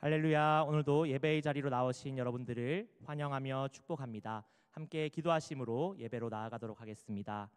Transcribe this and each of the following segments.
할렐루야. 오늘도 예배의 자리로 나오신 여러분들을 환영하며 축복합니다. 함께 기도하심으로 예배로 나아가도록 하겠습니다.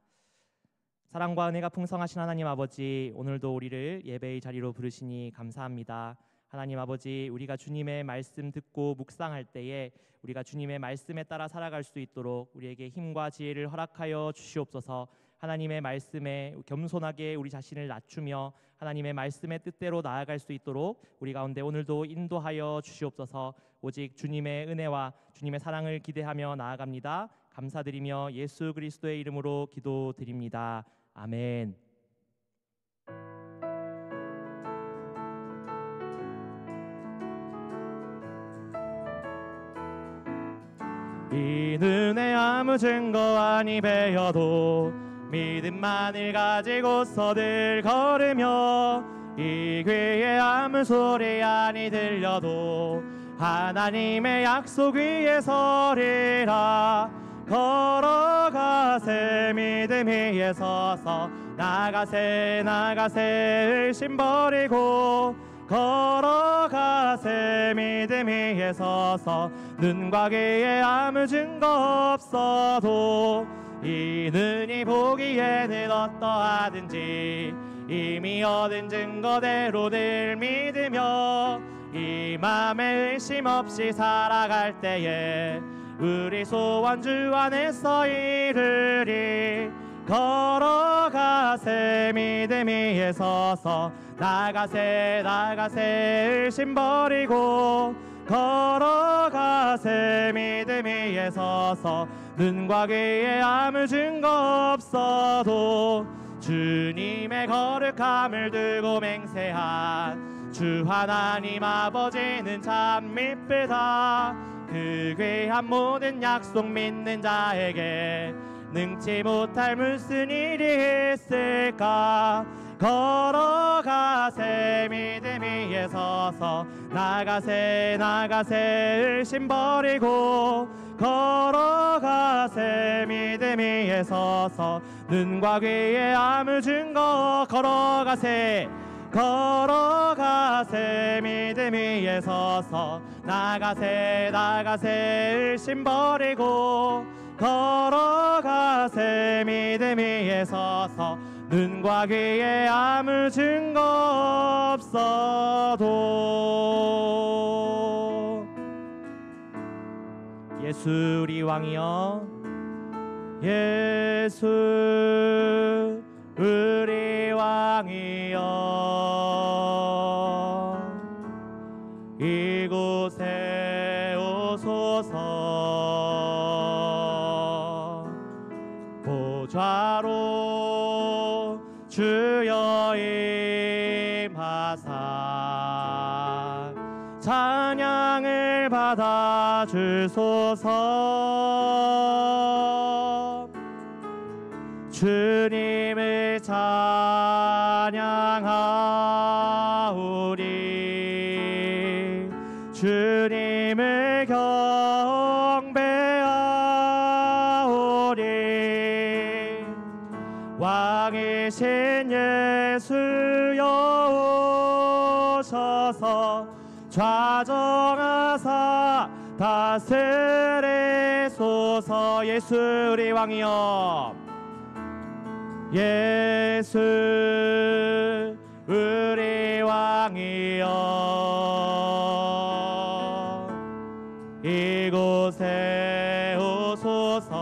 사랑과 은혜가 풍성하신 하나님 아버지, 오늘도 우리를 예배의 자리로 부르시니 감사합니다. 하나님 아버지, 우리가 주님의 말씀 듣고 묵상할 때에 우리가 주님의 말씀에 따라 살아갈 수 있도록 우리에게 힘과 지혜를 허락하여 주시옵소서. 하나님의 말씀에 겸손하게 우리 자신을 낮추며 하나님의 말씀의 뜻대로 나아갈 수 있도록 우리 가운데 오늘도 인도하여 주시옵소서. 오직 주님의 은혜와 주님의 사랑을 기대하며 나아갑니다. 감사드리며 예수 그리스도의 이름으로 기도드립니다. 아멘. 이 눈에 아무 증거 아니 배어도 믿음만을 가지고서 늘 걸으며 이 귀에 아무 소리 아니 들려도 하나님의 약속 위에 서리라. 걸어가세 믿음 위에 서서 나가세 의심 버리고 걸어가세 믿음 위에 서서 눈과 귀에 아무 증거 없어도 이 눈이 보기에는 어떠하든지 이미 얻은 증거대로 늘 믿으며 이 맘에 의심 없이 살아갈 때에 우리 소원 주 안에서 이르리. 걸어가세 믿음 위에 서서 나가세 의심 버리고 걸어가세 믿음 위에 서서 눈과 귀에 아무 증거 없어도 주님의 거룩함을 두고 맹세한 주 하나님 아버지는 참 미쁘다. 그 귀한 모든 약속 믿는 자에게 능치 못할 무슨 일이 있을까. 걸어가세 믿음 위에 서서 나가세 의심 버리고 걸어가세 믿음 위에 서서 눈과 귀에 아무 증거 걸어가세 믿음 위에 서서 나가세 의심 버리고 걸어가세 믿음 위에 서서 눈과 귀에 아무 증거 없어도 예수 우리 왕이여, 예수 우리 왕이여, 이곳에 오소서. 보좌로 주여 임하사 찬양을 받아 주소서. 주님을 찬양하오리. 주님을 경배하오리. 왕이신 예수여 오셔서 좌정하사 다스리소서. 예수 우리 왕이여, 예수 우리 왕이여, 이곳에 오소서.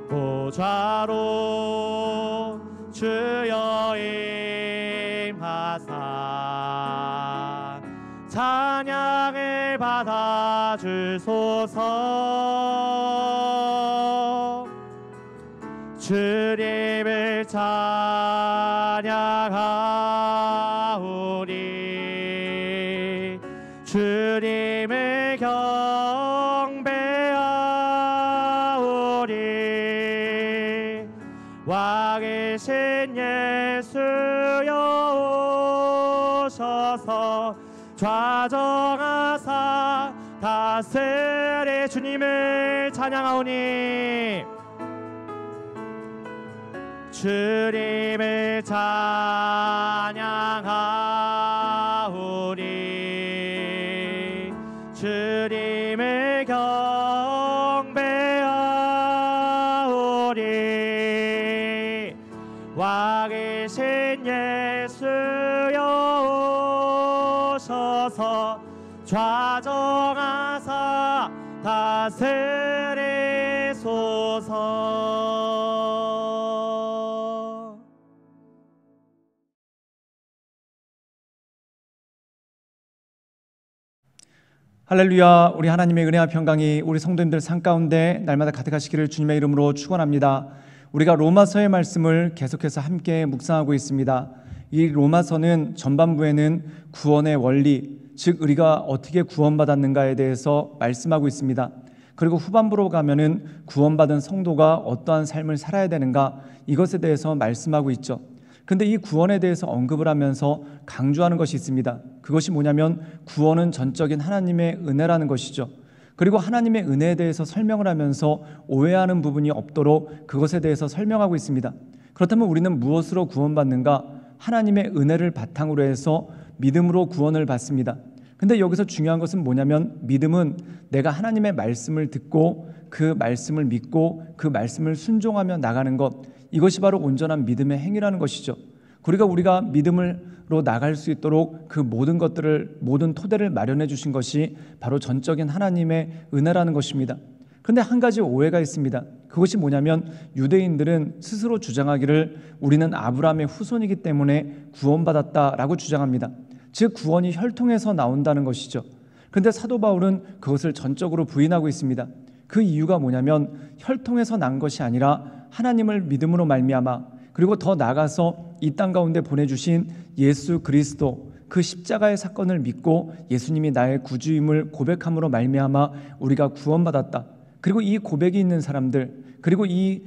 보좌로 주여 임하사 찬양을 받아 주소서. 주님을 찬양하오리. 주님을 경배하오리. 왕이신 예수여 오셔서 좌정하사 다스리. 주님을 찬양하오니 주님을 찬양하오니 경배하오리. 와 계신 예수여 오셔서 좌정하사 다스리소서. 할렐루야. 우리 하나님의 은혜와 평강이 우리 성도님들 삶 가운데 날마다 가득하시기를 주님의 이름으로 축원합니다. 우리가 로마서의 말씀을 계속해서 함께 묵상하고 있습니다. 이 로마서는 전반부에는 구원의 원리, 즉 우리가 어떻게 구원받았는가에 대해서 말씀하고 있습니다. 그리고 후반부로 가면은 구원받은 성도가 어떠한 삶을 살아야 되는가, 이것에 대해서 말씀하고 있죠. 근데 이 구원에 대해서 언급을 하면서 강조하는 것이 있습니다. 그것이 뭐냐면 구원은 전적인 하나님의 은혜라는 것이죠. 그리고 하나님의 은혜에 대해서 설명을 하면서 오해하는 부분이 없도록 그것에 대해서 설명하고 있습니다. 그렇다면 우리는 무엇으로 구원받는가? 하나님의 은혜를 바탕으로 해서 믿음으로 구원을 받습니다. 근데 여기서 중요한 것은 뭐냐면 믿음은 내가 하나님의 말씀을 듣고 그 말씀을 믿고 그 말씀을 순종하며 나가는 것, 이것이 바로 온전한 믿음의 행위라는 것이죠. 그러니까 우리가 믿음으로 나갈 수 있도록 그 모든 것들을, 모든 토대를 마련해 주신 것이 바로 전적인 하나님의 은혜라는 것입니다. 그런데 한 가지 오해가 있습니다. 그것이 뭐냐면 유대인들은 스스로 주장하기를 우리는 아브라함의 후손이기 때문에 구원받았다라고 주장합니다. 즉 구원이 혈통에서 나온다는 것이죠. 그런데 사도 바울은 그것을 전적으로 부인하고 있습니다. 그 이유가 뭐냐면 혈통에서 난 것이 아니라 하나님을 믿음으로 말미암아, 그리고 더 나아가서 이 땅 가운데 보내주신 예수 그리스도, 그 십자가의 사건을 믿고 예수님이 나의 구주임을 고백함으로 말미암아 우리가 구원받았다. 그리고 이 고백이 있는 사람들, 그리고 이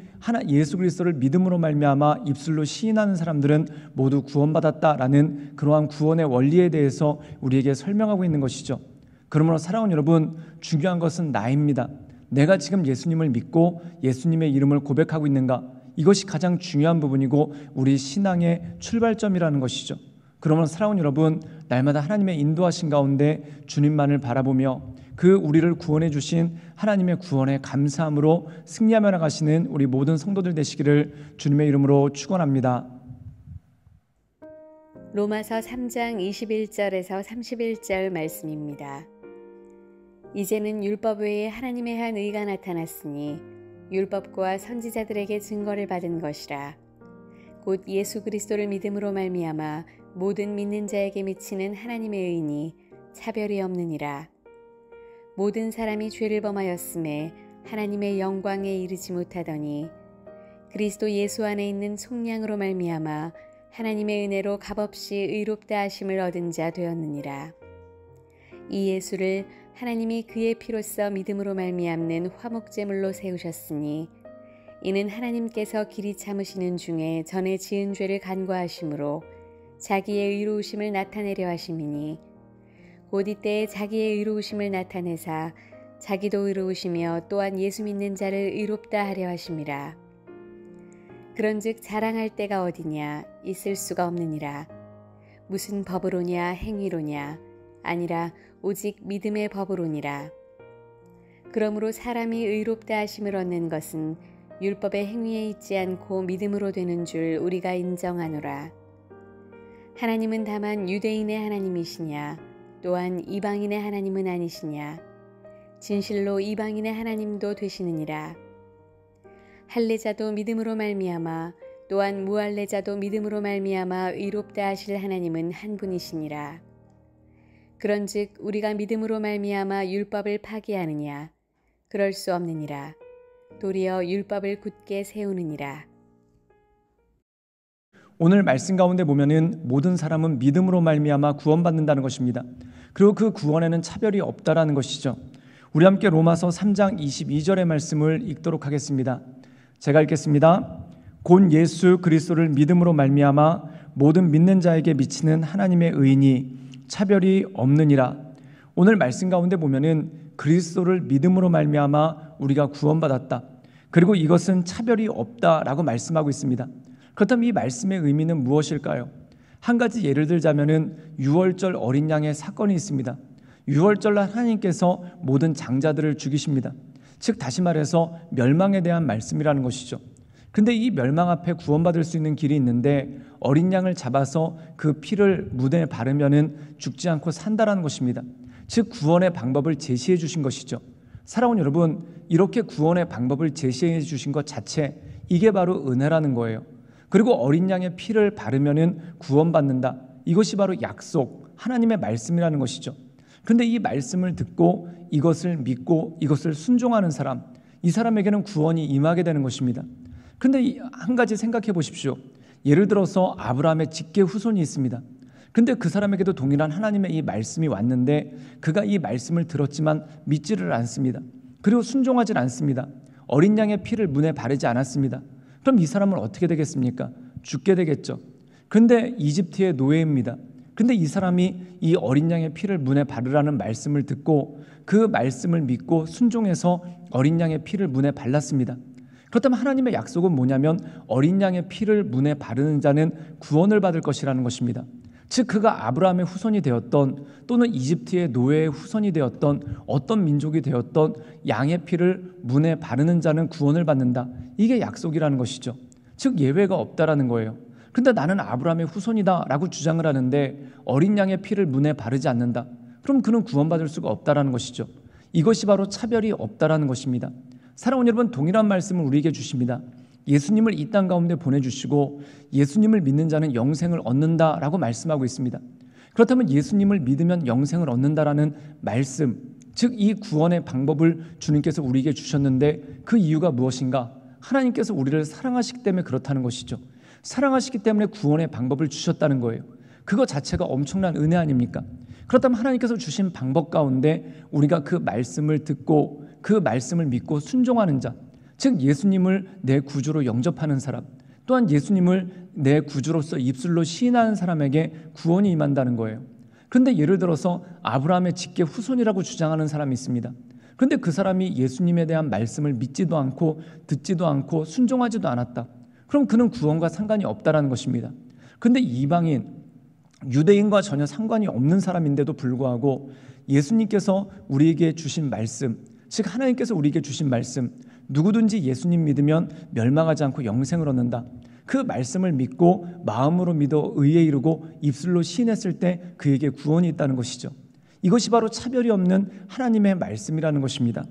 예수 그리스도를 믿음으로 말미암아 입술로 시인하는 사람들은 모두 구원받았다라는 그러한 구원의 원리에 대해서 우리에게 설명하고 있는 것이죠. 그러므로 사랑하는 여러분, 중요한 것은 나입니다. 내가 지금 예수님을 믿고 예수님의 이름을 고백하고 있는가, 이것이 가장 중요한 부분이고 우리 신앙의 출발점이라는 것이죠. 그러면 사랑하는 여러분, 날마다 하나님의 인도하신 가운데 주님만을 바라보며 그 우리를 구원해 주신 하나님의 구원에 감사함으로 승리하며 나가시는 우리 모든 성도들 되시기를 주님의 이름으로 축원합니다. 로마서 3장 21절에서 31절 말씀입니다. 이제는 율법 외에 하나님의 한 의가 나타났으니 율법과 선지자들에게 증거를 받은 것이라. 곧 예수 그리스도를 믿음으로 말미암아 모든 믿는 자에게 미치는 하나님의 의니 차별이 없느니라. 모든 사람이 죄를 범하였음에 하나님의 영광에 이르지 못하더니 그리스도 예수 안에 있는 속량으로 말미암아 하나님의 은혜로 값없이 의롭다 하심을 얻은 자 되었느니라. 이 예수를 하나님이 그의 피로써 믿음으로 말미암는 화목제물로 세우셨으니 이는 하나님께서 길이 참으시는 중에 전에 지은 죄를 간과하심으로 자기의 의로우심을 나타내려 하심이니 곧 이때에 자기의 의로우심을 나타내사 자기도 의로우시며 또한 예수 믿는 자를 의롭다 하려 하심이라. 그런즉 자랑할 때가 어디냐? 있을 수가 없느니라. 무슨 법으로냐? 행위로냐? 아니라 오직 믿음의 법으로니라. 그러므로 사람이 의롭다 하심을 얻는 것은 율법의 행위에 있지 않고 믿음으로 되는 줄 우리가 인정하노라. 하나님은 다만 유대인의 하나님이시냐? 또한 이방인의 하나님은 아니시냐? 진실로 이방인의 하나님도 되시느니라. 할례자도 믿음으로 말미암아 또한 무할례자도 믿음으로 말미암아 의롭다 하실 하나님은 한 분이시니라. 그런즉 우리가 믿음으로 말미암아 율법을 파기하느냐? 그럴 수 없느니라. 도리어 율법을 굳게 세우느니라. 오늘 말씀 가운데 보면은 모든 사람은 믿음으로 말미암아 구원받는다는 것입니다. 그리고 그 구원에는 차별이 없다라는 것이죠. 우리 함께 로마서 3장 22절의 말씀을 읽도록 하겠습니다. 제가 읽겠습니다. 곧 예수 그리스도를 믿음으로 말미암아 모든 믿는 자에게 미치는 하나님의 의인이 차별이 없느니라. 오늘 말씀 가운데 보면은 그리스도를 믿음으로 말미암아 우리가 구원받았다. 그리고 이것은 차별이 없다라고 말씀하고 있습니다. 그렇다면 이 말씀의 의미는 무엇일까요? 한 가지 예를 들자면은 유월절 어린 양의 사건이 있습니다. 유월절날 하나님께서 모든 장자들을 죽이십니다. 즉 다시 말해서 멸망에 대한 말씀이라는 것이죠. 근데 이 멸망 앞에 구원받을 수 있는 길이 있는데 어린 양을 잡아서 그 피를 문에 바르면은 죽지 않고 산다라는 것입니다. 즉 구원의 방법을 제시해 주신 것이죠. 사랑하는 여러분, 이렇게 구원의 방법을 제시해 주신 것 자체, 이게 바로 은혜라는 거예요. 그리고 어린 양의 피를 바르면은 구원받는다. 이것이 바로 약속, 하나님의 말씀이라는 것이죠. 그런데 이 말씀을 듣고 이것을 믿고 이것을 순종하는 사람, 이 사람에게는 구원이 임하게 되는 것입니다. 그런데 한 가지 생각해 보십시오. 예를 들어서 아브라함의 직계 후손이 있습니다. 근데 그 사람에게도 동일한 하나님의 이 말씀이 왔는데 그가 이 말씀을 들었지만 믿지를 않습니다. 그리고 순종하지 않습니다. 어린 양의 피를 문에 바르지 않았습니다. 그럼 이 사람은 어떻게 되겠습니까? 죽게 되겠죠. 근데 이집트의 노예입니다. 근데 이 사람이 이 어린 양의 피를 문에 바르라는 말씀을 듣고 그 말씀을 믿고 순종해서 어린 양의 피를 문에 발랐습니다. 그렇다면 하나님의 약속은 뭐냐면 어린 양의 피를 문에 바르는 자는 구원을 받을 것이라는 것입니다. 즉 그가 아브라함의 후손이 되었던 또는 이집트의 노예의 후손이 되었던 어떤 민족이 되었던 양의 피를 문에 바르는 자는 구원을 받는다. 이게 약속이라는 것이죠. 즉 예외가 없다라는 거예요. 근데 나는 아브라함의 후손이다 라고 주장을 하는데 어린 양의 피를 문에 바르지 않는다. 그럼 그는 구원받을 수가 없다라는 것이죠. 이것이 바로 차별이 없다라는 것입니다. 사랑하는 여러분, 동일한 말씀을 우리에게 주십니다. 예수님을 이 땅 가운데 보내주시고 예수님을 믿는 자는 영생을 얻는다라고 말씀하고 있습니다. 그렇다면 예수님을 믿으면 영생을 얻는다라는 말씀, 즉 이 구원의 방법을 주님께서 우리에게 주셨는데 그 이유가 무엇인가? 하나님께서 우리를 사랑하시기 때문에 그렇다는 것이죠. 사랑하시기 때문에 구원의 방법을 주셨다는 거예요. 그거 자체가 엄청난 은혜 아닙니까? 그렇다면 하나님께서 주신 방법 가운데 우리가 그 말씀을 듣고 그 말씀을 믿고 순종하는 자, 즉 예수님을 내 구주로 영접하는 사람, 또한 예수님을 내 구주로서 입술로 시인하는 사람에게 구원이 임한다는 거예요. 그런데 예를 들어서 아브라함의 직계 후손이라고 주장하는 사람이 있습니다. 그런데 그 사람이 예수님에 대한 말씀을 믿지도 않고 듣지도 않고 순종하지도 않았다. 그럼 그는 구원과 상관이 없다라는 것입니다. 그런데 이방인, 유대인과 전혀 상관이 없는 사람인데도 불구하고 예수님께서 우리에게 주신 말씀, 즉 하나님께서 우리에게 주신 말씀, 누구든지 예수님 믿으면 멸망하지 않고 영생을 얻는다. 그 말씀을 믿고 마음으로 믿어 의에 이르고 입술로 시인했을 때 그에게 구원이 있다는 것이죠. 이것이 바로 차별이 없는 하나님의 말씀이라는 것입니다.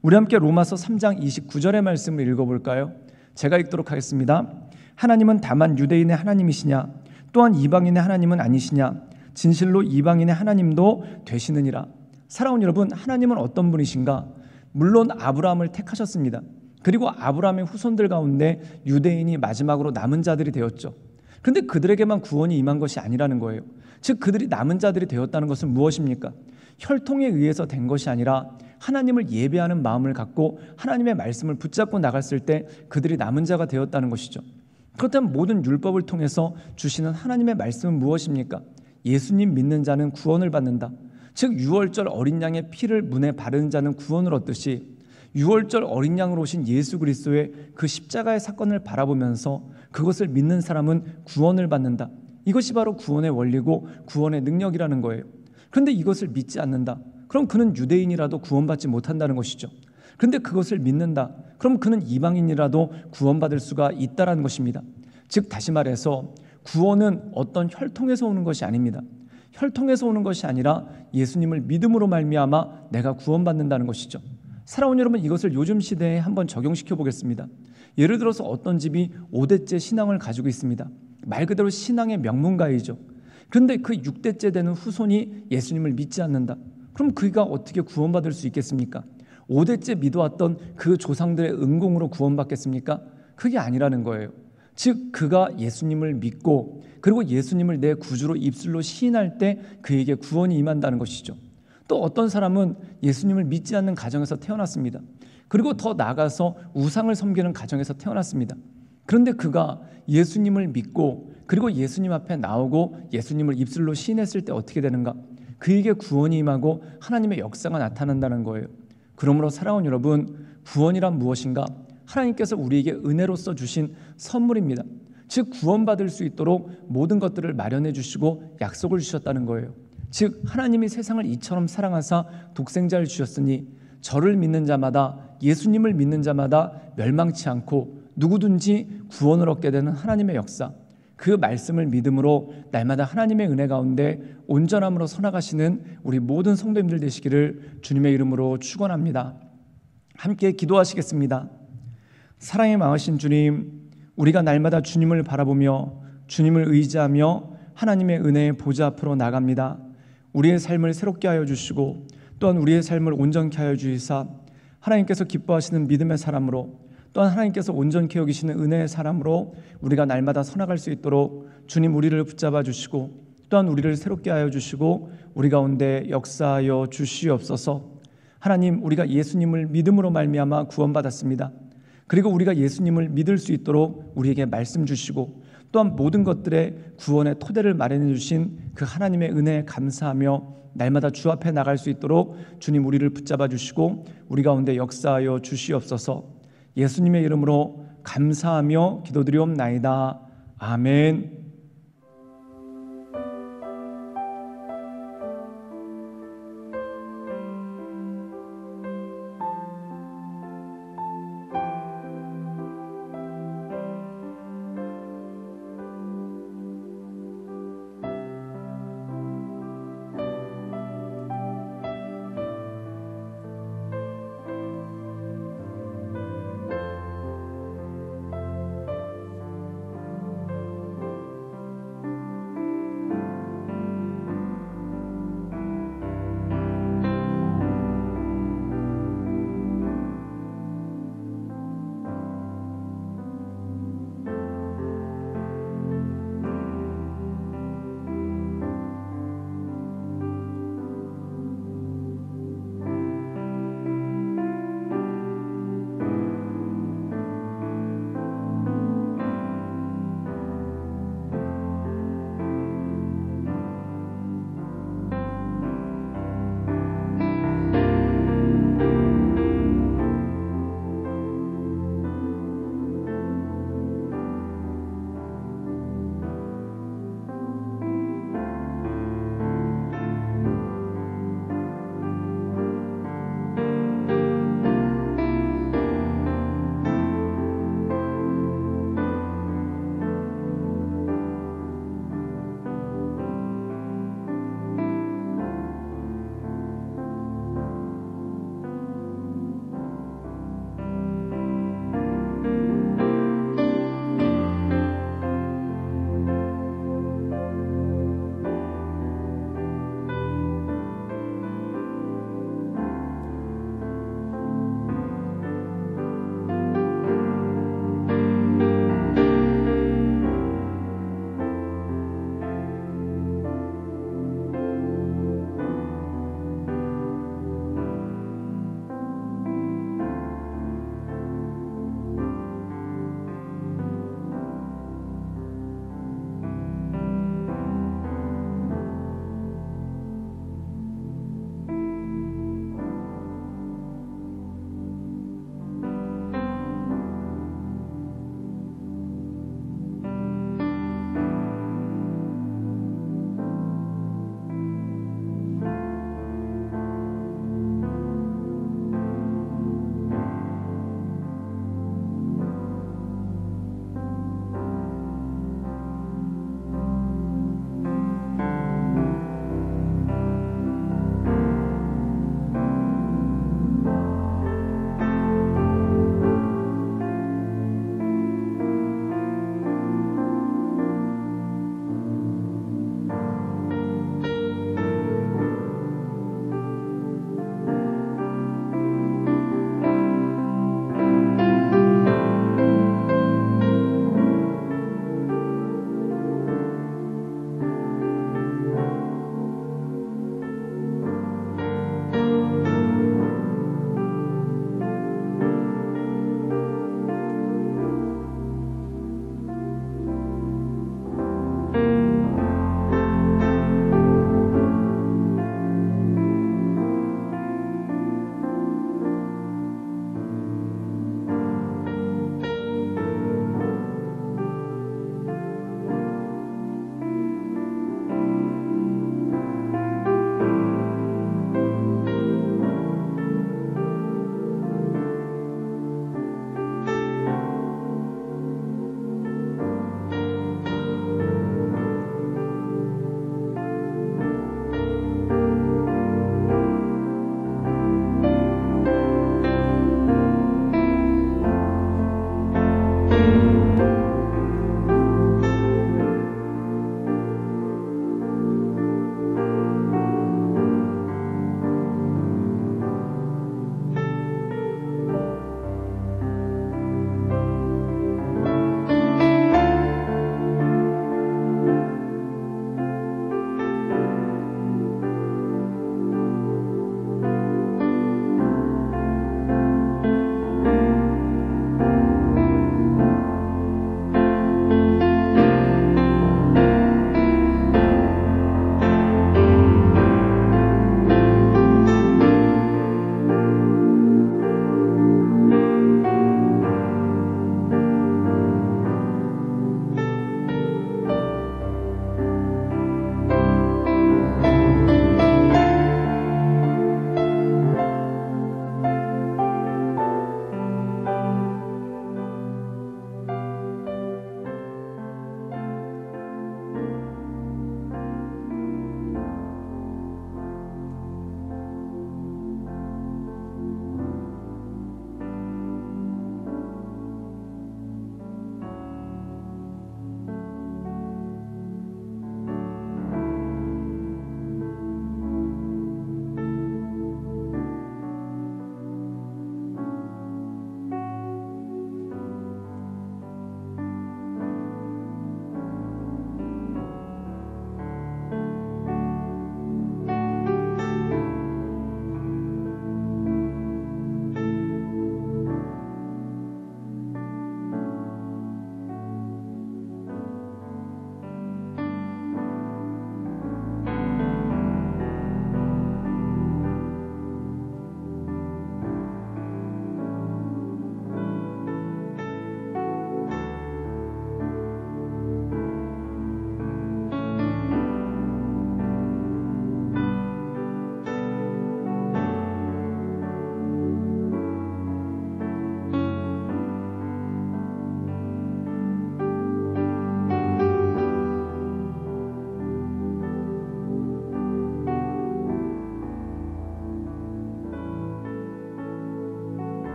우리 함께 로마서 3장 29절의 말씀을 읽어볼까요? 제가 읽도록 하겠습니다. 하나님은 다만 유대인의 하나님이시냐? 또한 이방인의 하나님은 아니시냐? 진실로 이방인의 하나님도 되시느니라. 사랑하는 여러분, 하나님은 어떤 분이신가? 물론 아브라함을 택하셨습니다. 그리고 아브라함의 후손들 가운데 유대인이 마지막으로 남은 자들이 되었죠. 그런데 그들에게만 구원이 임한 것이 아니라는 거예요. 즉 그들이 남은 자들이 되었다는 것은 무엇입니까? 혈통에 의해서 된 것이 아니라 하나님을 예배하는 마음을 갖고 하나님의 말씀을 붙잡고 나갔을 때 그들이 남은 자가 되었다는 것이죠. 그렇다면 모든 율법을 통해서 주시는 하나님의 말씀은 무엇입니까? 예수님 믿는 자는 구원을 받는다. 즉 유월절 어린 양의 피를 문에 바르는 자는 구원을 얻듯이 유월절 어린 양으로 오신 예수 그리스도의 그 십자가의 사건을 바라보면서 그것을 믿는 사람은 구원을 받는다. 이것이 바로 구원의 원리고 구원의 능력이라는 거예요. 그런데 이것을 믿지 않는다. 그럼 그는 유대인이라도 구원받지 못한다는 것이죠. 그런데 그것을 믿는다. 그럼 그는 이방인이라도 구원받을 수가 있다는 것입니다. 즉 다시 말해서 구원은 어떤 혈통에서 오는 것이 아닙니다. 혈통에서 오는 것이 아니라 예수님을 믿음으로 말미암아 내가 구원받는다는 것이죠. 사랑하는 여러분, 이것을 요즘 시대에 한번 적용시켜 보겠습니다. 예를 들어서 어떤 집이 5대째 신앙을 가지고 있습니다. 말 그대로 신앙의 명문가이죠. 그런데 그 6대째 되는 후손이 예수님을 믿지 않는다. 그럼 그가 어떻게 구원받을 수 있겠습니까? 5대째 믿어왔던 그 조상들의 은공으로 구원받겠습니까? 그게 아니라는 거예요. 즉 그가 예수님을 믿고 그리고 예수님을 내 구주로 입술로 시인할 때 그에게 구원이 임한다는 것이죠. 또 어떤 사람은 예수님을 믿지 않는 가정에서 태어났습니다. 그리고 더 나아가서 우상을 섬기는 가정에서 태어났습니다. 그런데 그가 예수님을 믿고 그리고 예수님 앞에 나오고 예수님을 입술로 시인했을 때 어떻게 되는가? 그에게 구원이 임하고 하나님의 역사가 나타난다는 거예요. 그러므로 사랑하는 여러분, 구원이란 무엇인가? 하나님께서 우리에게 은혜로서 주신 선물입니다. 즉 구원받을 수 있도록 모든 것들을 마련해 주시고 약속을 주셨다는 거예요. 즉 하나님이 세상을 이처럼 사랑하사 독생자를 주셨으니 저를 믿는 자마다, 예수님을 믿는 자마다 멸망치 않고 누구든지 구원을 얻게 되는 하나님의 역사, 그 말씀을 믿음으로 날마다 하나님의 은혜 가운데 온전함으로 서나가시는 우리 모든 성도님들 되시기를 주님의 이름으로 축원합니다. 함께 기도하시겠습니다. 사랑에 많으신 주님, 우리가 날마다 주님을 바라보며 주님을 의지하며 하나님의 은혜의 보좌 앞으로 나갑니다. 우리의 삶을 새롭게 하여 주시고 또한 우리의 삶을 온전케 하여 주시사 하나님께서 기뻐하시는 믿음의 사람으로, 또한 하나님께서 온전케 여기시는 은혜의 사람으로 우리가 날마다 서나갈 수 있도록 주님 우리를 붙잡아 주시고 또한 우리를 새롭게 하여 주시고 우리 가운데 역사하여 주시옵소서. 하나님, 우리가 예수님을 믿음으로 말미암아 구원받았습니다. 그리고 우리가 예수님을 믿을 수 있도록 우리에게 말씀 주시고 또한 모든 것들의 구원의 토대를 마련해 주신 그 하나님의 은혜에 감사하며 날마다 주 앞에 나갈 수 있도록 주님 우리를 붙잡아 주시고 우리 가운데 역사하여 주시옵소서. 예수님의 이름으로 감사하며 기도드리옵나이다. 아멘.